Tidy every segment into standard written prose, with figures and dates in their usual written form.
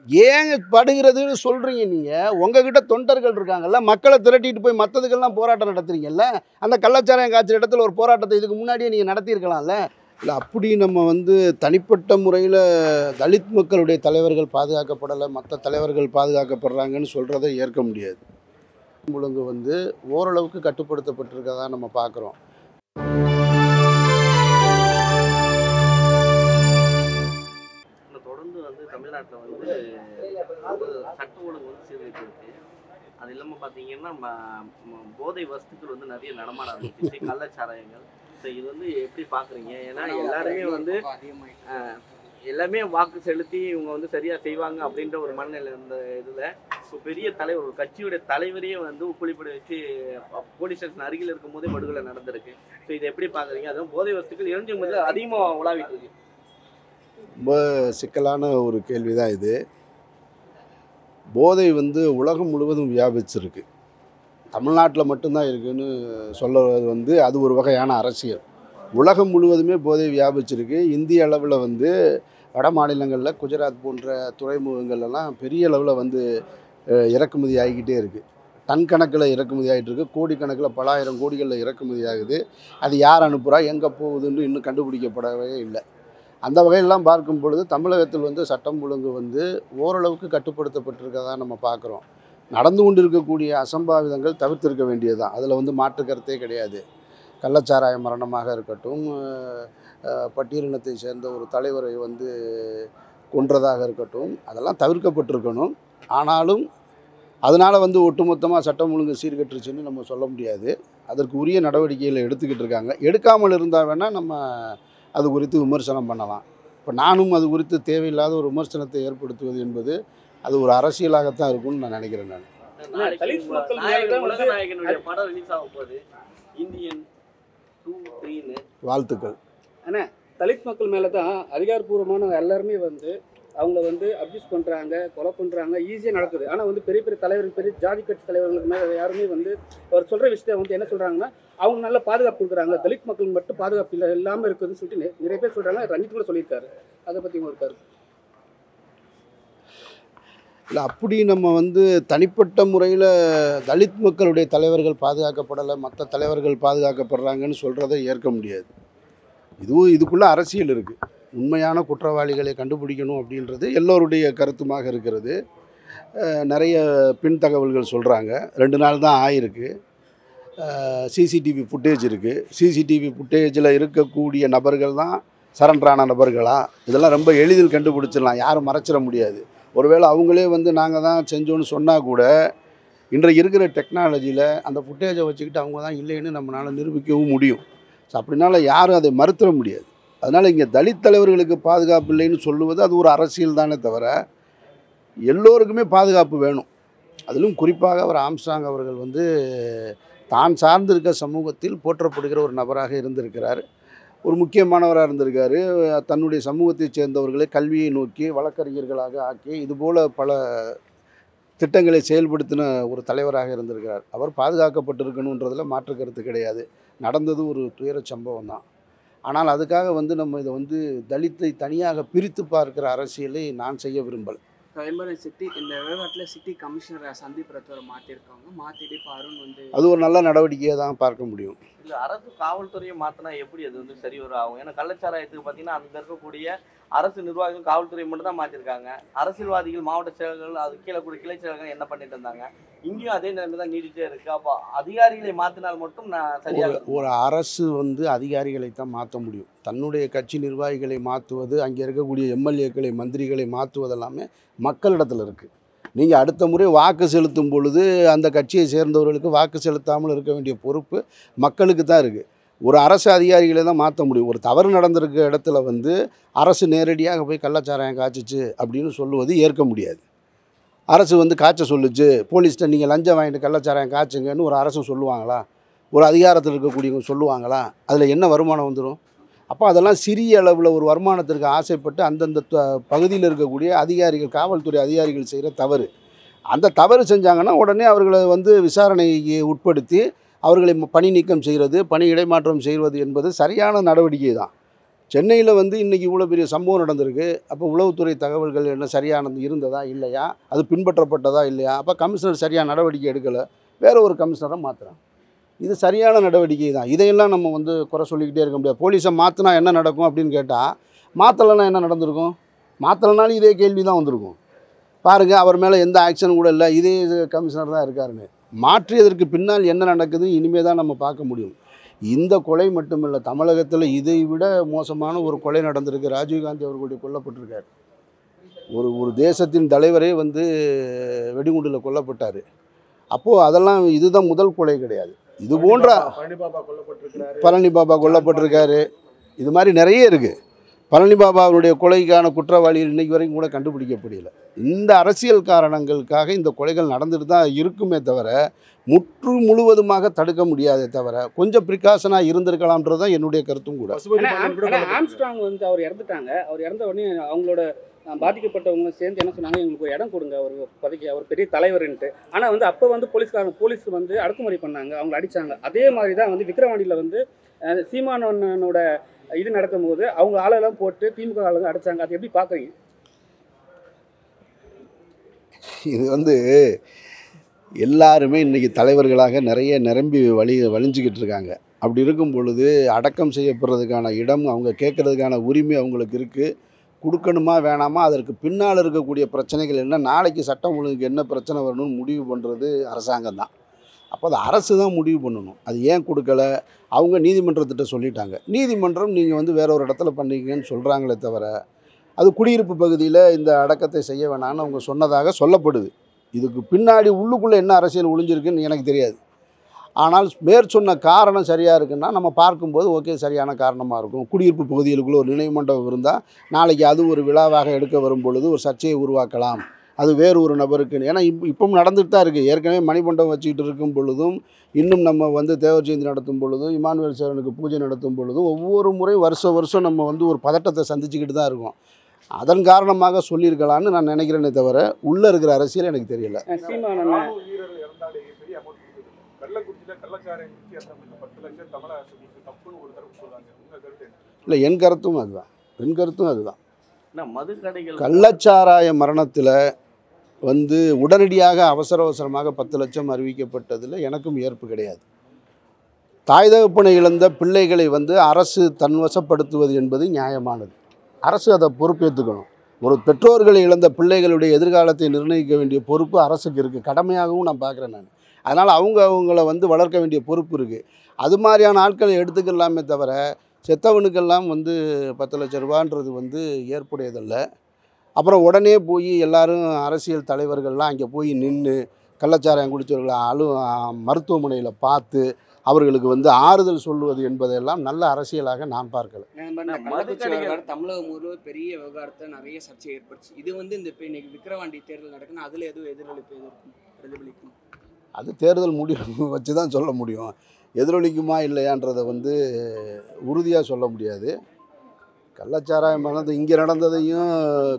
ஏங்க படுகிறதுன்னு சொல்கிறீங்க நீங்கள்? உங்ககிட்ட தொண்டர்கள் இருக்காங்கல்ல, மக்களை திரட்டிட்டு போய் மற்றதுக்கெல்லாம் போராட்டம் நடத்துறீங்கல்ல. அந்த கள்ளச்சாராயம் காய்ச்சல் இடத்துல ஒரு போராட்டத்தை இதுக்கு முன்னாடியே நீங்கள் நடத்தியிருக்கலாம்ல. இல்லை அப்படி நம்ம தனிப்பட்ட முறையில் தலித் மக்களுடைய தலைவர்கள் பாதுகாக்கப்படலை, மற்ற தலைவர்கள் பாதுகாக்கப்படுறாங்கன்னு சொல்கிறத ஏற்க முடியாது. ஒழுங்கு ஓரளவுக்கு கட்டுப்படுத்தப்பட்டிருக்கதான் நம்ம பார்க்குறோம். தொடர்ந்து தமிழ்நாட்டில் சட்ட ஒழுங்கு சீர்திருத்தி இருக்கு. அது இல்லாமல் பார்த்தீங்கன்னா போதை வஸ்துக்கள் நிறைய நடமாட ஆரம்பிச்சிச்சு, கள்ளச்சாராயங்கள். ஸோ இது எப்படி பார்க்குறீங்க? ஏன்னா எல்லாருமே எல்லாமே வாக்கு செலுத்தி இவங்க சரியாக செய்வாங்க அப்படின்ற ஒரு மனநிலை இருந்த இதில் இப்போ பெரிய தலைவர், ஒரு கட்சியுடைய தலைவரையே உப்புளிப்படை வச்சு போலீஸ் ஸ்டேஷன் அருகில் இருக்கும் போதே படுகொலை நடந்திருக்கு. ஸோ இதை எப்படி பார்க்குறீங்க? அதுவும் போதை வஸ்துக்கள் இளைஞர்கள் மத்தியில் அதிகமாக உலாவிட்டு இருக்கு. ரொம்ப சிக்கலான ஒரு கேள்வி தான் இது. போதை உலகம் முழுவதும் வியாபிச்சிருக்கு. தமிழ்நாட்டில் மட்டும்தான் இருக்குதுன்னு சொல்லுவது அது ஒரு வகையான அரசியல். உலகம் முழுவதுமே போதை வியாபிச்சிருக்கு. இந்திய அளவில் வட மாநிலங்களில் குஜராத் போன்ற துறைமுகங்கள்லாம் பெரிய அளவில் இறக்குமதி ஆகிக்கிட்டே இருக்குது. டன் கணக்கில் இறக்குமதி ஆகிட்டு இருக்குது. கோடிக்கணக்கில் பல ஆயிரம் கோடிகளில் இறக்குமதி ஆகுது. அது யார் அனுப்புகிறா, எங்கே போகுதுன்னு இன்னும் கண்டுபிடிக்கப்படவே இல்லை. அந்த வகையெல்லாம் பார்க்கும் பொழுது தமிழகத்தில் சட்டம் ஒழுங்கு ஓரளவுக்கு கட்டுப்படுத்தப்பட்டிருக்கதா நம்ம பார்க்குறோம். நடந்து கொண்டு இருக்கக்கூடிய அசம்பாவிதங்கள் தவிர்த்திருக்க வேண்டியது தான். அதில் மாற்று கருத்தே கிடையாது. கள்ளச்சாராய மரணமாக இருக்கட்டும், பட்டியலினத்தை சேர்ந்த ஒரு தலைவரை கொன்றதாக இருக்கட்டும், அதெல்லாம் தவிர்க்கப்பட்டிருக்கணும். ஆனாலும் அதனால் ஒட்டுமொத்தமாக சட்டம் ஒழுங்கு சீர்கட்டுருச்சுன்னு நம்ம சொல்ல முடியாது. அதற்கு உரிய நடவடிக்கைகளை எடுத்துக்கிட்டு இருக்காங்க. எடுக்காமல் இருந்தால் வேணால் நம்ம அது குறித்து விமர்சனம் பண்ணலாம். இப்போ நானும் அது குறித்து தேவையில்லாத ஒரு விமர்சனத்தை ஏற்படுத்துவது என்பது அது ஒரு அரசியலாகத்தான் இருக்கும்னு நான் நினைக்கிறேன். வாழ்த்துக்கள். ஆனால் தலித் மக்கள் மேலே தான் அதிகாரப்பூர்வமான எல்லாருமே அவங்கள அப்யூஸ் பண்ணுறாங்க, கொலை பண்ணுறாங்க, ஈஸியாக நடக்குது. ஆனால் பெரிய பெரிய தலைவர்கள், பெரிய ஜாதி கட்சி தலைவர்களுக்கு மேலே யாருமே அவர் சொல்கிற விஷயத்தை என்ன சொல்கிறாங்கன்னா, அவங்க நல்ல பாதுகாப்பு கொடுக்குறாங்க, தலித் மக்களுக்கு மட்டும் பாதுகாப்பு இல்லாமல் இருக்குதுன்னு சொல்லிட்டு நிறைய பேர் சொல்கிறாங்க. ரஞ்சித் கூட சொல்லியிருக்காரு. அதை பற்றி உங்களுக்கு இருக்காரு? இல்லை அப்படி நம்ம தனிப்பட்ட முறையில் தலித் மக்களுடைய தலைவர்கள் பாதுகாக்கப்படலை, மற்ற தலைவர்கள் பாதுகாக்கப்படுறாங்கன்னு சொல்கிறத ஏற்க முடியாது. இதுக்குள்ளே அரசியல் இருக்குது. உண்மையான குற்றவாளிகளை கண்டுபிடிக்கணும் அப்படின்றது எல்லோருடைய கருத்துமாக இருக்கிறது. நிறைய பின் தகவல்கள் சொல்கிறாங்க. 2 நாள் தான் ஆயிருக்கு. சிசிடிவி ஃபுட்டேஜ் இருக்குது. சிசிடிவி ஃபுட்டேஜில் இருக்கக்கூடிய நபர்கள் தான் சரண்டரான நபர்களா? இதெல்லாம் ரொம்ப எளிதில் கண்டுபிடிச்சிடலாம். யாரும் மறைச்சிட முடியாது. ஒருவேளை அவங்களே நாங்கள் தான் செஞ்சோன்னு சொன்னால் கூட இன்றைக்கு இருக்கிற டெக்னாலஜியில் அந்த ஃபுட்டேஜை வச்சுக்கிட்டு அவங்க தான் இல்லைன்னு நம்மளால் நிரூபிக்கவும் முடியும். ஸோ அப்படினால யாரும் அதை மறுத்துட முடியாது. அதனால் இங்கே தலித் தலைவர்களுக்கு பாதுகாப்பு இல்லைன்னு சொல்லுவது அது ஒரு அரசியல் தானே தவிர எல்லோருக்குமே பாதுகாப்பு வேணும். அதிலும் குறிப்பாக அவர் ஆம்ஸ்ட்ராங் அவர்கள் தான் சார்ந்திருக்க சமூகத்தில் போற்றப்படுகிற ஒரு நபராக இருந்திருக்கிறார். ஒரு முக்கியமானவராக இருந்திருக்கார். தன்னுடைய சமூகத்தைச் சேர்ந்தவர்களை கல்வியை நோக்கி வழக்கறிஞர்களாக ஆக்கி இதுபோல் பல திட்டங்களை செயல்படுத்தின ஒரு தலைவராக இருந்திருக்கிறார். அவர் பாதுகாக்கப்பட்டிருக்கணுன்றதில் மாற்று கருத்து கிடையாது. நடந்தது ஒரு துயர சம்பவம் தான். ஆனால் அதுக்காக நம்ம இதை தலித்தை தனியாக பிரித்து பார்க்கிற அரசியலை நான் செய்ய விரும்பலை. அதே மாதிரி இந்த விவகாரத்தில் சிட்டி கமிஷனரை சந்தீப் ரத்தோரை மாற்றிருக்காங்க. மாற்றிட்டு இப்போ அருண் அது ஒரு நல்ல நடவடிக்கையை தான் பார்க்க முடியும். இல்லை அரசு காவல்துறையை மாற்றினா எப்படி அது சரி வரும் ஆகும்? ஏன்னா கள்ளச்சாராயத்துக்கு பார்த்தீங்கன்னா அங்கே இருக்கக்கூடிய அரசு நிர்வாகிகள் காவல்துறை மட்டும் தான் மாற்றிருக்காங்க. அரசியல்வாதிகள், மாவட்ட செயலர்கள், அது கீழே கூட கிளை செயலர்கள் என்ன பண்ணிட்டு இருந்தாங்க. இங்கேயும் அதே நிலைமை தான் நீடிட்டே இருக்குது. அப்போ அதிகாரிகளை மாற்றினால் மட்டும் நான் சரியாக ஒரு அரசு அதிகாரிகளை தான் மாற்ற முடியும். தன்னுடைய கட்சி நிர்வாகிகளை மாற்றுவது, அங்கே இருக்கக்கூடிய எம்எல்ஏக்களை, மந்திரிகளை மாற்றுவதெல்லாமே மக்களிடத்தில் இருக்குது. நீங்கள் அடுத்த முறை வாக்கு செலுத்தும் பொழுது அந்த கட்சியை சேர்ந்தவர்களுக்கு வாக்கு செலுத்தாமல் இருக்க வேண்டிய பொறுப்பு மக்களுக்கு தான் இருக்குது. ஒரு அரசு அதிகாரிகளை தான் மாற்ற முடியும். ஒரு தவறு நடந்திருக்க இடத்துல அரசு நேரடியாக போய் கள்ளச்சாராயம் காய்ச்சிச்சு அப்படின்னு சொல்லுவது ஏற்க முடியாது. அரசு காய்ச்ச சொல்லுச்சு, போலீஸ்கிட்ட நீங்கள் லஞ்சம் வாங்கிட்டு கள்ளச்சாராயம் காய்ச்சுங்கன்னு ஒரு அரசு சொல்லுவாங்களா? ஒரு அதிகாரத்தில் இருக்கக்கூடியவங்க சொல்லுவாங்களா? அதில் என்ன வருமானம் வந்துடும்? அப்போ அதெல்லாம் சிறிய அளவில் ஒரு வருமானத்திற்கு ஆசைப்பட்டு அந்தந்த பகுதியில் இருக்கக்கூடிய அதிகாரிகள், காவல்துறை அதிகாரிகள் செய்கிற தவறு. அந்த தவறு செஞ்சாங்கன்னா உடனே அவர்களை விசாரணைக்கு உட்படுத்தி அவர்களை பணி நீக்கம் செய்கிறது, பணி இடைமாற்றம் செய்வது என்பது சரியான நடவடிக்கை தான். சென்னையில் வந்து இன்றைக்கி இவ்வளோ பெரிய சம்பவம் நடந்திருக்கு. அப்போ உளவுத்துறை தகவல்கள் என்ன சரியானது இருந்ததா இல்லையா, அது பின்பற்றப்பட்டதா இல்லையா, அப்போ கமிஷனர் சரியாக நடவடிக்கை எடுக்கலை, வேறு ஒரு கமிஷனரை மாற்றுறாங்க. இது சரியான நடவடிக்கை தான். இதையெல்லாம் நம்ம வந்து குறை சொல்லிக்கிட்டே இருக்க முடியாது. போலீஸை மாற்றினா என்ன நடக்கும் அப்படின்னு கேட்டால், மாற்றலைன்னா என்ன நடந்திருக்கும்? மாற்றலைனாலும் இதே கேள்வி தான் வந்திருக்கும். பாருங்கள், அவர் மேலே எந்த ஆக்ஷனும் கூட இல்லை, இதே கமிஷனர் தான் இருக்காருன்னு. மாற்றியதற்கு பின்னால் என்ன நடக்குதுன்னு இனிமேல் தான் நம்ம பார்க்க முடியும். இந்த கொலை மட்டுமில்லை, தமிழகத்தில் இதை விட மோசமான ஒரு கொலை நடந்திருக்கு. ராஜீவ்காந்தி அவர்களுடைய கொல்லப்பட்டிருக்கார். ஒரு தேசத்தின் தலைவரே வந்து வெடிகுண்டில் கொல்லப்பட்டார். அப்போது அதெல்லாம் இதுதான் முதல் கொலை கிடையாது. இது போன்ற பழனி பாபா கொல்லப்பட்டிருக்காரு. இது மாதிரி நிறைய இருக்குது. பழனி பாபாவுடைய கொலைக்கான குற்றவாளிகள் இன்றைக்கு வரைக்கும் கூட கண்டுபிடிக்கப்படலை. இந்த அரசியல் காரணங்களுக்காக இந்த கொலைகள் நடந்துட்டு தான் இருக்குமே தவிர, முழுவதுமாக தடுக்க முடியாதே தவிர, கொஞ்சம் ப்ரிகாஷனாக இருந்திருக்கலாம்ன்றது தான் என்னுடைய கருத்தும் கூட. ஆம்ஸ்ட்ராங் வந்து அவர் இறந்துட்டாங்க. அவர் இறந்த உடனே அவங்களோட பாதிக்கப்பட்டவங்க சேர்ந்து என்ன சொன்னாங்க, எங்களுக்கு ஒரு இடம் கொடுங்க, ஒரு பதவிக்கு, அவர் பெரிய தலைவர்ன்ட்டு. ஆனால் வந்து அப்போ வந்து போலீஸ் வந்து அடக்குமுறை பண்ணாங்க, அவங்களை அடித்தாங்க. அதே மாதிரி தான் வந்து விக்கிரவாண்டியில் வந்து சீமானோட இது நடக்கும்போது அவங்க ஆளெல்லாம் போட்டு திமுக ஆளுங்க அடித்தாங்க. அது எப்படி பார்க்குறீங்க? இது வந்து எல்லாருமே இன்றைக்கி தலைவர்களாக நிறைய நிரம்பி வழிஞ்சிக்கிட்டு இருக்காங்க. அப்படி இருக்கும் பொழுது அடக்கம் செய்யப்படுறதுக்கான இடம், அவங்க கேட்குறதுக்கான உரிமை அவங்களுக்கு இருக்குது. கொடுக்கணுமா வேணாமா, அதற்கு பின்னால் இருக்கக்கூடிய பிரச்சனைகள் என்ன, நாளைக்கு சட்டம் ஒழுங்குக்கு என்ன பிரச்சனை வரணும்னு முடிவு பண்ணுறது அரசாங்கம் தான். அப்போ அது அரசு தான் முடிவு பண்ணணும். அது ஏன் கொடுக்கலை, அவங்க நீதிமன்றத்திட்ட சொல்லிட்டாங்க. நீதிமன்றம் நீங்கள் வந்து வேற ஒரு இடத்துல பண்ணிக்கங்கன்னு சொல்கிறாங்களே தவிர, அது குடியிருப்பு பகுதியில் இந்த அடக்கத்தை செய்ய வேணான்னு அவங்க சொன்னதாக சொல்லப்படுது. இதுக்கு பின்னாடி உள்ளுக்குள்ளே என்ன அரசியல் ஒளிஞ்சிருக்குன்னு எனக்கு தெரியாது. ஆனால் மேற்சொன்ன காரணம் சரியாக இருக்குன்னா நம்ம பார்க்கும்போது ஓகே, சரியான காரணமாக இருக்கும். குடியிருப்பு பகுதிகளுக்குள்ளே ஒரு நினைவு மண்டபம் இருந்தால் நாளைக்கு அது ஒரு விழாவாக எடுக்க வரும் பொழுது ஒரு சர்ச்சையை உருவாக்கலாம். அது வேறு ஒரு நபருக்குன்னு. ஏன்னா இப்பவும் நடந்துட்டு தான் இருக்குது. ஏற்கனவே மணிமண்டபம் வச்சுக்கிட்டு இருக்கும் பொழுதும், இன்னும் நம்ம வந்து தேவர் ஜெயந்தி நடத்தும் பொழுதும், இமானுவேல் சேவனுக்கு பூஜை நடத்தும் பொழுதும், ஒவ்வொரு முறை வருஷம் நம்ம வந்து ஒரு பதட்டத்தை சந்திச்சுக்கிட்டு தான் இருக்கோம். அதன் காரணமாக சொல்லியிருக்கலான்னு நான் நினைக்கிறேனே தவிர, உள்ளே இருக்கிற அரசியல் எனக்கு தெரியல. இல்லை, என் கருத்தும் அதுதான். கள்ளச்சாராய மரணத்தில் வந்து உடனடியாக அவசரமாக 10 லட்சம் அறிவிக்கப்பட்டதில் எனக்கும் ஏற்பு கிடையாது. தாய் தகப்பனை இழந்த பிள்ளைகளை வந்து அரசு தன்வசப்படுத்துவது என்பது நியாயமானது. அரசு அதை பொறுப்பேற்றுக்கணும். ஒரு பெற்றோர்களை இழந்த பிள்ளைகளுடைய எதிர்காலத்தை நிர்ணயிக்க வேண்டிய பொறுப்பு அரசுக்கு இருக்குது. கடமையாகவும் நான் பார்க்குறேன் நான். அதனால் அவங்கள வந்து வளர்க்க வேண்டிய பொறுப்பு இருக்குது. அது மாதிரியான ஆட்களை எடுத்துக்கலாமே தவிர, செத்தவனுக்கெல்லாம் வந்து 10 லட்ச ரூபான்றது வந்து ஏற்புடையதல்ல. அப்புறம் உடனே போய் எல்லாரும் அரசியல் தலைவர்கள்லாம் அங்கே போய் நின்று கள்ளச்சாராயம் குடித்தவர்களை மருத்துவமனையில் பார்த்து அவர்களுக்கு வந்து ஆறுதல் சொல்லுவது என்பதெல்லாம் நல்ல அரசியலாக நான் பார்க்கல. தமிழகம் ஒரு பெரிய விவகாரத்தை நிறைய சர்ச்சை ஏற்படுச்சு. இது வந்து இந்த இன்னைக்கு விக்கிரவாண்டி தேர்தல் நடக்குன்னு அதில் எதுவும் எதிரொலிக்கும்? அது தேர்தல் முடிவு வச்சு தான் சொல்ல முடியும். எதிரொலிக்குமா இல்லையான்றதை வந்து உறுதியாக சொல்ல முடியாது. கள்ளச்சாராயம் இங்கே நடந்ததையும்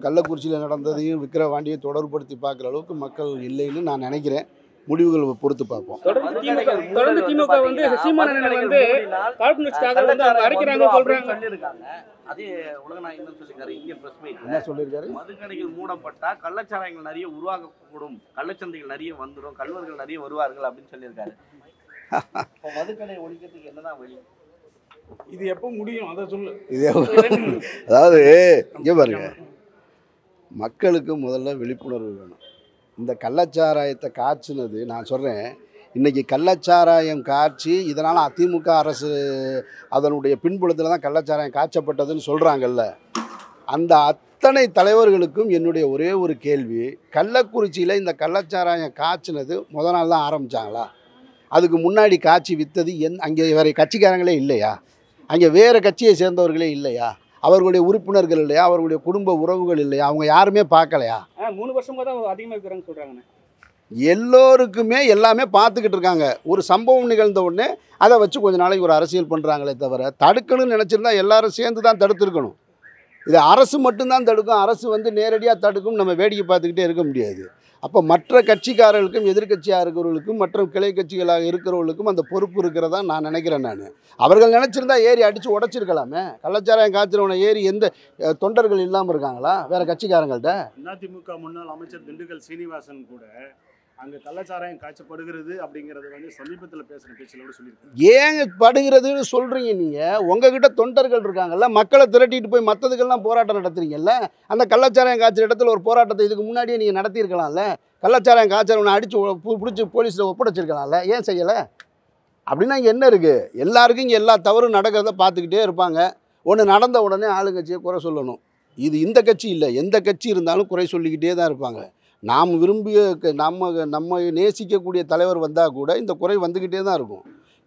கள்ளக்குறிச்சியில் நடந்ததையும் விக்கிரவாண்டியை தொடர்படுத்தி பார்க்குற அளவுக்கு மக்கள் இல்லைன்னு நான் நினைக்கிறேன். முடிவுகள் பொறுத்து பார்ப்போம். தொடர்ந்து திமுக வந்து சீமானனை வந்து காழ்ப்புணர்ச்சிக்காக வந்து அரைக்கிறாங்க சொல்றாங்க. அதே உலகநாயகன் சொல்லிருக்காரு, இந்தியன் பிரஸ் மீட் என்ன சொல்லியிருக்காரு, மதுக்கடைகள் மூடப்பட்டா கள்ளச்சாராயங்கள் நிறைய உருவாகக்கூடும், கள்ளச்சந்தைகள் நிறைய வந்துடும், கல்வர்கள் நிறைய வருவார்கள் அப்படின்னு சொல்லியிருக்காரு. மதுக்கடை ஒழிக்கிறதுக்கு என்னதான் வழி? இது எப்போ முடியும் அதை சொல்லு. அதாவது இங்கே பாருங்க, மக்களுக்கு முதல்ல விழிப்புணர்வு வேணும். இந்த கள்ளச்சாராயத்தை காய்ச்சினது நான் சொல்கிறேன், இன்றைக்கி கள்ளச்சாராயம் காய்ச்சி இதனால் அதிமுக அரசு அதனுடைய பின்புலத்தில் தான் கள்ளச்சாராயம் காய்ச்சப்பட்டதுன்னு சொல்கிறாங்கல்ல, அந்த அத்தனை தலைவர்களுக்கும் என்னுடைய ஒரே ஒரு கேள்வி, கள்ளக்குறிச்சியில் இந்த கள்ளச்சாராயம் காய்ச்சினது நாள் தான் ஆரம்பித்தாங்களா? அதுக்கு முன்னாடி காய்ச்சி விற்றது அங்கே வேறு கட்சிக்காரங்களே இல்லையா? அங்கே வேறு கட்சியை சேர்ந்தவர்களே இல்லையா? அவர்களுடைய உறுப்பினர்கள் இல்லையா? அவர்களுடைய குடும்ப உறவுகள் இல்லையா? அவங்க யாருமே பார்க்கலையா? 3 வருஷமாக தான் அதிகமாக இருக்கிறாங்கன்னு சொல்கிறாங்கண்ணே. எல்லோருக்குமே எல்லாமே பார்த்துக்கிட்டு இருக்காங்க. ஒரு சம்பவம் நிகழ்ந்த உடனே அதை வச்சு கொஞ்ச நாளைக்கு ஒரு அரசியல் பண்ணுறாங்களே தவிர, தடுக்கணும்னு நினச்சிருந்தா எல்லாரும் சேர்ந்து தான் தடுத்துருக்கணும். இது அரசு மட்டும்தான் தடுக்கும். அரசு வந்து நேரடியாக தடுக்கும் நம்ம வேடிக்கை பார்த்துக்கிட்டே இருக்க முடியாது. அப்போ மற்ற கட்சிக்காரர்களுக்கும் எதிர்க்கட்சியாக இருக்கிறவர்களுக்கும் மற்ற கிளை கட்சிகளாக இருக்கிறவர்களுக்கும் அந்த பொறுப்பு இருக்கிறதா நான் நினைக்கிறேன். நான் அவர்கள் நினச்சிருந்தா ஏறி அடித்து உடச்சிருக்கலாமே. கள்ளச்சாராயம் காய்ச்சறவனை ஏறி எந்த தொண்டர்கள் இல்லாமல் இருக்காங்களா வேறு கட்சிக்காரங்கள்ட்ட? அதிமுக முன்னாள் அமைச்சர் திண்டுக்கல் சீனிவாசன் கூட அங்கே கள்ளச்சாராயம் காய்ச்சப்படுகிறது அப்படிங்கிறது வந்து சமீபத்தில் பேசுகிற பேச்சில் கூட சொல்லியிருக்காங்க. ஏங்க படுகிறதுன்னு சொல்கிறீங்க நீங்கள்? உங்ககிட்ட தொண்டர்கள் இருக்காங்கல்ல, மக்களை திரட்டிட்டு போய் மற்றதுக்கெல்லாம் போராட்டம் நடத்துறீங்கல்ல. அந்த கள்ளச்சாராயம் காய்ச்சற இடத்துல ஒரு போராட்டத்தை இதுக்கு முன்னாடியே நீங்கள் நடத்தியிருக்கலாம்ல. கள்ளச்சாராயம் காய்ச்சறவனை அடித்து பிடிச்சி போலீஸில் ஒப்படைச்சிருக்கலாம்ல, ஏன் செய்யலை? அப்படின்னா இங்கே என்ன இருக்குது? எல்லாருக்கும் இங்கே எல்லா தவறும் நடக்கிறத பார்த்துக்கிட்டே இருப்பாங்க. ஒன்று நடந்த உடனே ஆளுங்கட்சியை குறை சொல்லணும். இது இந்த கட்சி இல்லை, எந்த கட்சி இருந்தாலும் குறை சொல்லிக்கிட்டே தான் இருப்பாங்க. நாம் விரும்பிய நம்ம நேசிக்கக்கூடிய தலைவர் வந்தால் கூட இந்த குறை வந்துக்கிட்டே தான் இருக்கும்.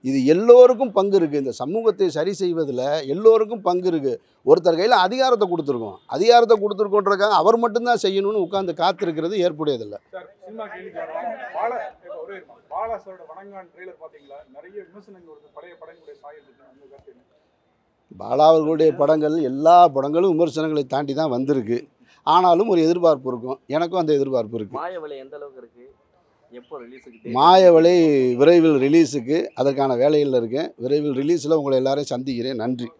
இது எல்லோருக்கும் பங்கு இருக்குது. இந்த சமூகத்தை சரி செய்வதில் எல்லோருக்கும் பங்கு இருக்குது. ஒருத்தர் கையில் அதிகாரத்தை கொடுத்துருக்கோன்றதுக்காக அவர் மட்டும்தான் செய்யணும்னு உட்காந்து காத்திருக்கிறது ஏற்புடையதில்லை. பாலா அவர்களுடைய படங்கள் எல்லா படங்களும் விமர்சனங்களை தாண்டி தான் வந்திருக்கு. ஆனாலும் ஒரு எதிர்பார்ப்பு இருக்கும். எனக்கும் அந்த எதிர்பார்ப்பு இருக்குது. மாயவலை எந்த அளவுக்கு இருக்குது? எப்போ ரிலீஸுக்கு? மாயவலை விரைவில் ரிலீஸுக்கு அதற்கான வேலையில் இருக்கேன். விரைவில் ரிலீஸில் உங்களை எல்லாரையும் சந்திக்கிறேன். நன்றி.